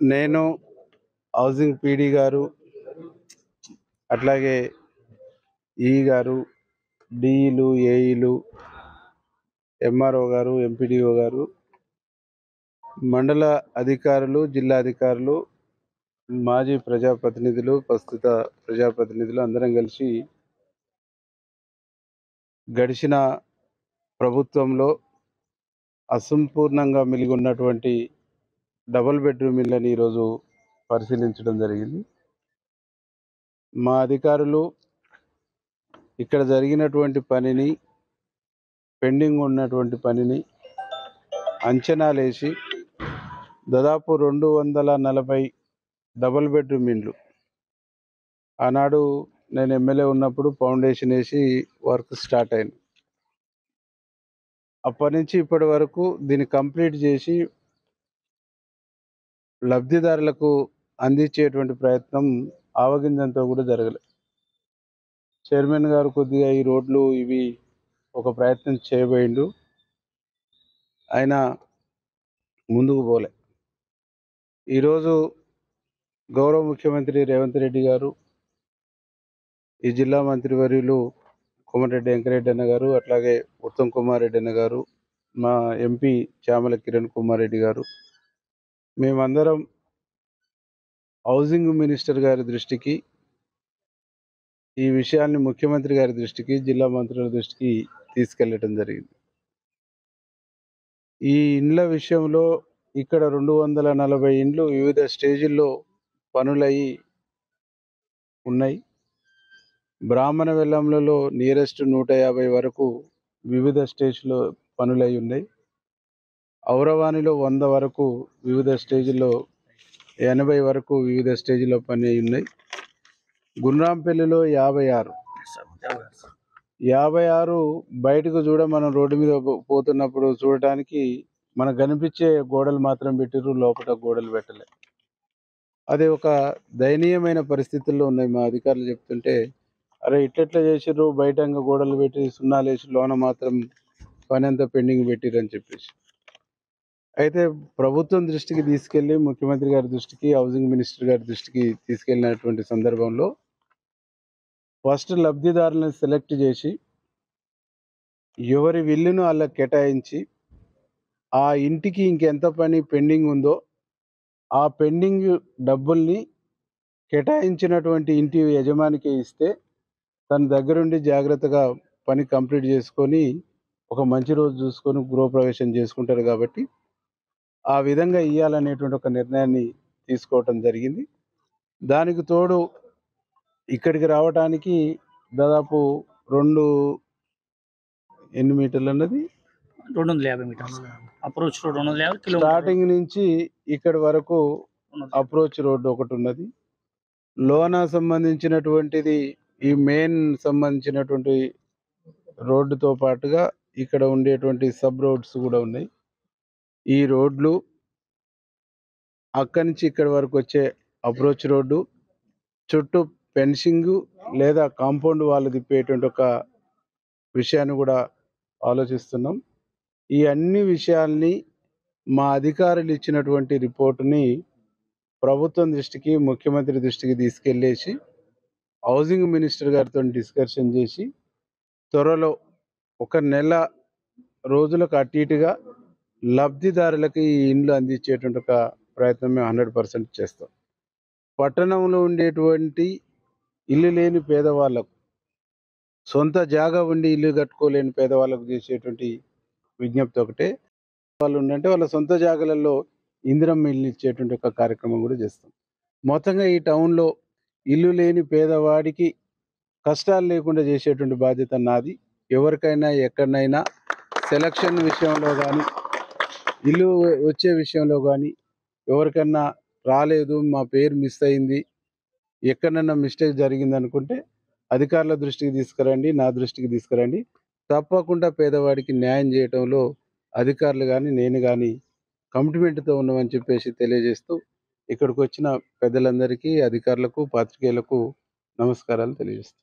నేను housing PD గారు, అట్లాగే ఈ గారు, డిఈలు, ఏఈలు, ఎంఆర్ఓ గారు, ఎంపీడీఓ గారు, మండల అధికారులు, జిల్లా అధికారులు, మాజీ ప్రజాప్రతినిధులు, ప్రస్తుత ప్రజాప్రతినిధులు అందరం కలిసి గడిచిన ప్రభుత్వంలో అసంపూర్ణంగా మిలిగి ఉన్నటువంటి డబుల్ బెడ్రూమ్ ఇళ్ళని ఈరోజు పరిశీలించడం జరిగింది. మా అధికారులు ఇక్కడ జరిగినటువంటి పనిని, పెండింగ్ ఉన్నటువంటి పనిని అంచనాలేసి దాదాపు 240 డబుల్ బెడ్రూమ్ ఇండ్లు ఆనాడు నేను ఎమ్మెల్యే ఉన్నప్పుడు ఫౌండేషన్ వేసి వర్క్ స్టార్ట్ అయింది. అప్పటి నుంచి ఇప్పటి వరకు దీన్ని కంప్లీట్ చేసి లబ్ధిదారులకు అందించేటువంటి ప్రయత్నం ఆవగింజంతో కూడా జరగలేదు. చైర్మన్ గారు కొద్దిగా ఈ రోడ్లు ఇవి ఒక ప్రయత్నం చేయబోయిండు, ఆయన ముందుకు పోలే. ఈరోజు గౌరవ ముఖ్యమంత్రి రేవంత్ రెడ్డి గారు, ఈ జిల్లా మంత్రివర్యులు కోమటిరెడ్డి వెంకరెడ్డి అన్న గారు, అట్లాగే ఉత్తమ్ కుమార్ రెడ్డి అన్న గారు, మా ఎంపీ చామల కిరణ్ కుమార్ రెడ్డి గారు, మేమందరం హౌసింగ్ మినిస్టర్ గారి దృష్టికి, ఈ విషయాన్ని ముఖ్యమంత్రి గారి దృష్టికి, జిల్లా మంత్రుల దృష్టికి తీసుకెళ్ళటం జరిగింది. ఈ ఇండ్ల విషయంలో ఇక్కడ 240 ఇండ్లు వివిధ స్టేజీల్లో పనులయ్యి ఉన్నాయి. బ్రాహ్మణ వెల్లంలలో నియరెస్ట్ 150 వరకు వివిధ స్టేజ్లో పనులై ఉన్నాయి. ఔరవానిలో 100 వరకు వివిధ స్టేజ్లో, 80 వరకు వివిధ స్టేజ్లో పని అయి ఉన్నాయి. గుండ్రాంపల్లిలో 56 బయటకు మనం రోడ్డు మీద పోతున్నప్పుడు చూడటానికి మనకు కనిపించే గోడలు మాత్రం పెట్టిర్రు, లోపల గోడలు పెట్టలే. అది ఒక దయనీయమైన పరిస్థితుల్లో ఉన్నాయి. మా అధికారులు చెప్తుంటే, అరే ఇట్లెట్లా చేసిర్రు, బయట గోడలు పెట్టి సున్నాలు వేసి లోన మాత్రం పని అంతా పెండింగ్ పెట్టిర్రు అని చెప్పేసి. అయితే ప్రభుత్వం దృష్టికి తీసుకెళ్ళి, ముఖ్యమంత్రి గారి దృష్టికి, హౌసింగ్ మినిస్టర్ గారి దృష్టికి తీసుకెళ్ళినటువంటి సందర్భంలో ఫస్ట్ లబ్ధిదారులను సెలెక్ట్ చేసి ఎవరి విల్లును వాళ్ళకి కేటాయించి ఆ ఇంటికి ఇంకెంత పని పెండింగ్ ఉందో ఆ పెండింగ్ డబ్బుల్ని కేటాయించినటువంటి ఇంటి యజమానికి ఇస్తే తన దగ్గరుండి జాగ్రత్తగా పని కంప్లీట్ చేసుకొని ఒక మంచి రోజు చూసుకొని గృహప్రవేశం చేసుకుంటారు. కాబట్టి ఆ విధంగా ఇవ్వాలనేటువంటి ఒక నిర్ణయాన్ని తీసుకోవటం జరిగింది. దానికి తోడు ఇక్కడికి రావడానికి దాదాపు 2 మీటర్లు అన్నది 250 metres approach road 250 kilometres starting నుంచి ఇక్కడ వరకు అప్రోచ్ రోడ్డు ఒకటి ఉన్నది. లోన సంబంధించినటువంటిది ఈ మెయిన్ సంబంధించినటువంటి రోడ్డుతో పాటుగా ఇక్కడ ఉండేటువంటి సబ్ రోడ్స్ కూడా ఉన్నాయి. ఈ రోడ్లు అక్కడి నుంచి ఇక్కడి వరకు వచ్చే అప్రోచ్ రోడ్డు చుట్టూ ఫెన్సింగ్ లేదా కాంపౌండ్ వాళ్ళు తిప్పేటువంటి ఒక విషయాన్ని కూడా ఆలోచిస్తున్నాం. ఈ అన్ని విషయాల్ని మా అధికారులు ఇచ్చినటువంటి రిపోర్టుని ప్రభుత్వం దృష్టికి, ముఖ్యమంత్రి దృష్టికి తీసుకెళ్ళేసి హౌసింగ్ మినిస్టర్ గారితో డిస్కషన్ చేసి త్వరలో 1 నెల రోజులకు అటు ఇటుగా లబ్ధిదారులకు ఈ ఇండ్లు అందించేటువంటి ఒక ప్రయత్నం మేము 100% చేస్తాం. పట్టణంలో ఉండేటువంటి ఇల్లు లేని పేదవాళ్ళకు, సొంత జాగా ఉండి ఇల్లు కట్టుకోలేని పేదవాళ్ళకు చేసేటువంటి విజ్ఞప్తి ఒకటే, వాళ్ళు ఉండంటే వాళ్ళ సొంత జాగాలలో ఇందిరమ్మ ఇల్లు ఇచ్చేటువంటి ఒక కార్యక్రమం కూడా చేస్తాం. మొత్తంగా ఈ టౌన్లో ఇల్లు లేని పేదవాడికి కష్టాలు లేకుండా చేసేటువంటి బాధ్యత నాది. ఎవరికైనా ఎక్కడైనా సెలక్షన్ విషయంలో కానీ, ఇల్లు వచ్చే విషయంలో కానీ ఎవరికన్నా రాలేదు, మా పేరు మిస్ అయింది, ఎక్కడన్నా మిస్టేక్ జరిగింది అనుకుంటే అధికారుల దృష్టికి తీసుకురండి, నా దృష్టికి తీసుకురండి. తప్పకుండా పేదవాడికి న్యాయం చేయటంలో అధికారులు కానీ, నేను కానీ కమిట్మెంట్తో ఉన్నామని చెప్పేసి తెలియజేస్తూ ఇక్కడికి వచ్చిన పెద్దలందరికీ, అధికారులకు, పాత్రికేయులకు నమస్కారాలు తెలియజేస్తాను.